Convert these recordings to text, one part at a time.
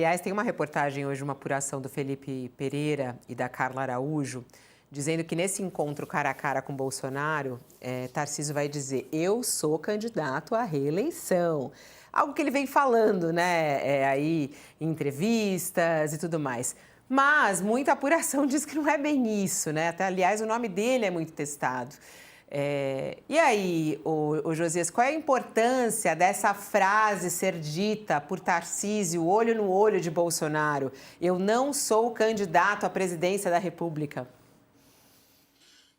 Aliás, tem uma reportagem hoje, uma apuração do Felipe Pereira e da Carla Araújo, dizendo que nesse encontro cara a cara com Bolsonaro, Tarcísio vai dizer: eu sou candidato à reeleição. Algo que ele vem falando, né, aí em entrevistas e tudo mais. Mas muita apuração diz que não é bem isso, né? Até, aliás, o nome dele é muito testado. E aí, o Josias, qual é a importância dessa frase ser dita por Tarcísio, olho no olho de Bolsonaro? Eu não sou candidato à presidência da República.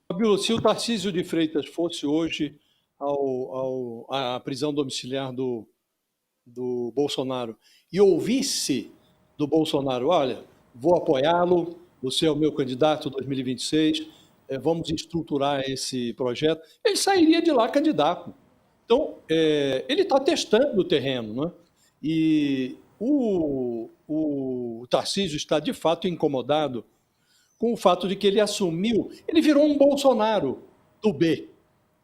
Fabíola, se o Tarcísio de Freitas fosse hoje à prisão domiciliar do Bolsonaro e ouvisse do Bolsonaro: olha, vou apoiá-lo, você é o meu candidato 2026, vamos estruturar esse projeto, ele sairia de lá candidato. Então, ele está testando o terreno, né? E o Tarcísio está, de fato, incomodado com o fato de que ele assumiu, ele virou um Bolsonaro do B.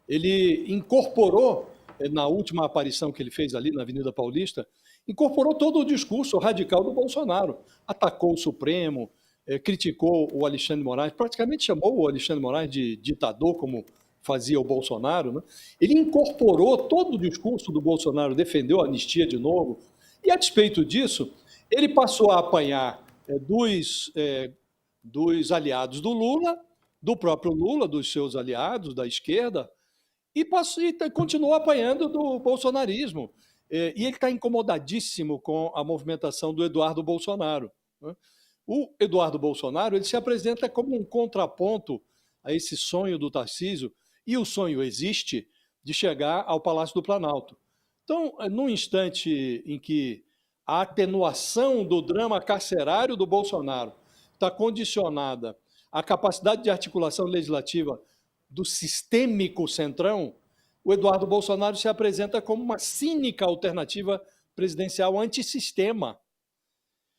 Ele incorporou, na última aparição que ele fez ali na Avenida Paulista, incorporou todo o discurso radical do Bolsonaro. Atacou o Supremo, criticou o Alexandre de Moraes, praticamente chamou o Alexandre de Moraes de ditador, como fazia o Bolsonaro, né? Ele incorporou todo o discurso do Bolsonaro, defendeu a anistia de novo, e a despeito disso, ele passou a apanhar dos aliados do Lula, do próprio Lula, dos seus aliados da esquerda, e continuou apanhando do bolsonarismo. E ele está incomodadíssimo com a movimentação do Eduardo Bolsonaro, né? O Eduardo Bolsonaro, ele se apresenta como um contraponto a esse sonho do Tarcísio, e o sonho existe, de chegar ao Palácio do Planalto. Então, num instante em que a atenuação do drama carcerário do Bolsonaro está condicionada à capacidade de articulação legislativa do sistêmico centrão, o Eduardo Bolsonaro se apresenta como uma cínica alternativa presidencial antissistema.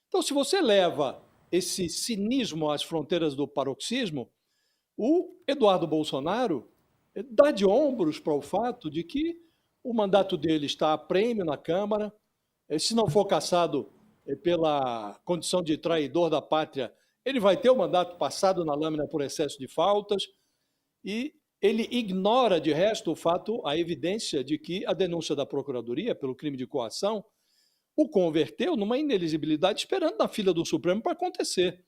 Então, se você leva esse cinismo às fronteiras do paroxismo, o Eduardo Bolsonaro dá de ombros para o fato de que o mandato dele está a prêmio na Câmara. Se não for cassado pela condição de traidor da pátria, ele vai ter o mandato passado na lâmina por excesso de faltas, e ele ignora, de resto, o fato, a evidência de que a denúncia da Procuradoria pelo crime de coação o converteu numa inelegibilidade esperando na fila do Supremo para acontecer.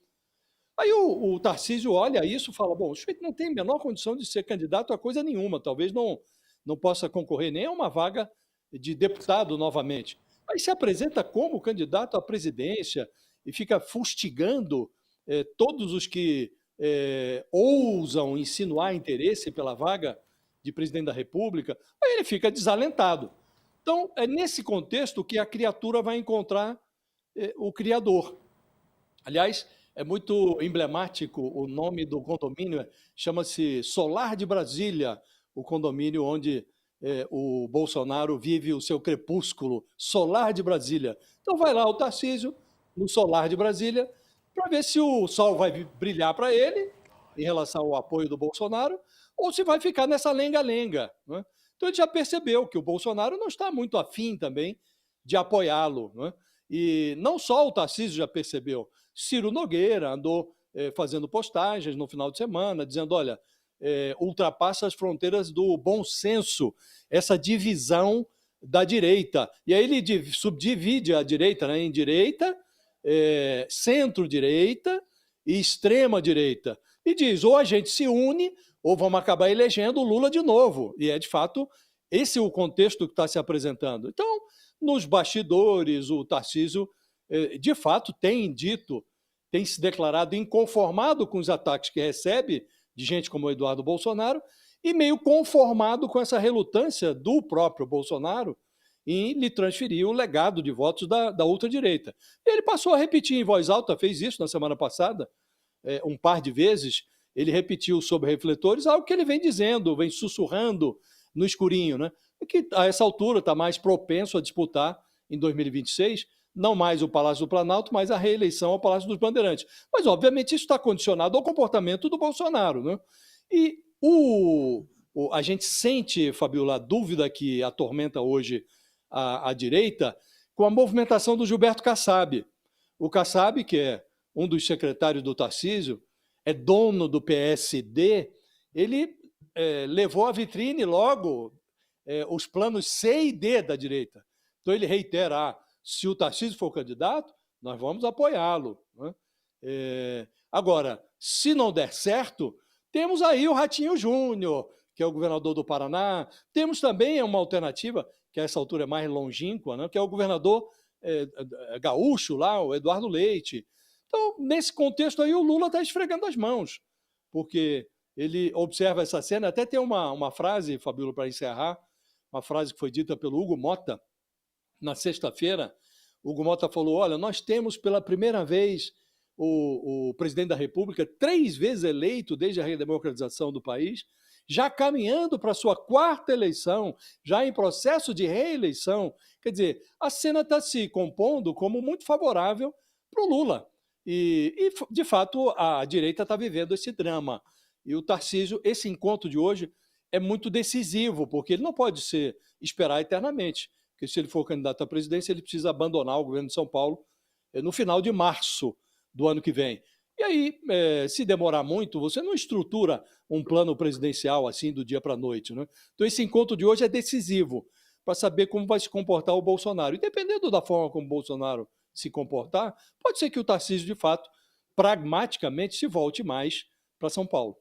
Aí o Tarcísio olha isso e fala: bom, o sujeito não tem a menor condição de ser candidato a coisa nenhuma, talvez não possa concorrer nem a uma vaga de deputado novamente. Aí se apresenta como candidato à presidência e fica fustigando todos os que ousam insinuar interesse pela vaga de presidente da República. Aí ele fica desalentado. Então, é nesse contexto que a criatura vai encontrar o Criador. Aliás, é muito emblemático o nome do condomínio, chama-se Solar de Brasília, o condomínio onde o Bolsonaro vive o seu crepúsculo, Solar de Brasília. Então vai lá o Tarcísio, no Solar de Brasília, para ver se o sol vai brilhar para ele, em relação ao apoio do Bolsonaro, ou se vai ficar nessa lenga-lenga, né? Então ele já percebeu que o Bolsonaro não está muito afim também de apoiá-lo, né? E não só o Tarcísio já percebeu, Ciro Nogueira andou fazendo postagens no final de semana, dizendo: olha, ultrapassa as fronteiras do bom senso, essa divisão da direita. E aí ele subdivide a direita, né, em direita, centro-direita e extrema-direita. E diz: ou a gente se une, ou vamos acabar elegendo o Lula de novo. E é, de fato, esse é o contexto que está se apresentando. Então, nos bastidores, o Tarcísio, de fato, tem se declarado inconformado com os ataques que recebe de gente como o Eduardo Bolsonaro e meio conformado com essa relutância do próprio Bolsonaro em lhe transferir o legado de votos da ultradireita. Ele passou a repetir em voz alta, fez isso na semana passada, um par de vezes. Ele repetiu sobre refletores algo que ele vem dizendo, vem sussurrando no escurinho, né? Que a essa altura está mais propenso a disputar em 2026, não mais o Palácio do Planalto, mas a reeleição ao Palácio dos Bandeirantes. Mas, obviamente, isso está condicionado ao comportamento do Bolsonaro, né? E a gente sente, Fabiola, a dúvida que atormenta hoje a direita com a movimentação do Gilberto Kassab. O Kassab, que é um dos secretários do Tarcísio, é dono do PSD, ele levou à vitrine logo os planos C e D da direita. Então ele reitera, se o Tarcísio for candidato, nós vamos apoiá-lo, né? Agora, se não der certo, temos aí o Ratinho Júnior, que é o governador do Paraná, temos também uma alternativa, que a essa altura é mais longínqua, né? Que é o governador gaúcho lá, o Eduardo Leite. Então, nesse contexto aí, o Lula está esfregando as mãos, porque ele observa essa cena. Até tem uma frase, Fabíola, para encerrar, uma frase que foi dita pelo Hugo Mota na sexta-feira. Hugo Mota falou: olha, nós temos pela primeira vez o presidente da República, 3 vezes eleito desde a redemocratização do país, já caminhando para a sua 4ª eleição, já em processo de reeleição. Quer dizer, a cena está se compondo como muito favorável para o Lula. E, de fato, a direita está vivendo esse drama. E o Tarcísio, esse encontro de hoje, é muito decisivo, porque ele não pode esperar eternamente. Porque se ele for candidato à presidência, ele precisa abandonar o governo de São Paulo no final de março do ano que vem. E aí, se demorar muito, você não estrutura um plano presidencial assim do dia para a noite, né? Então, esse encontro de hoje é decisivo para saber como vai se comportar o Bolsonaro. E dependendo da forma como o Bolsonaro se comportar, pode ser que o Tarcísio, de fato, pragmaticamente se volte mais para São Paulo.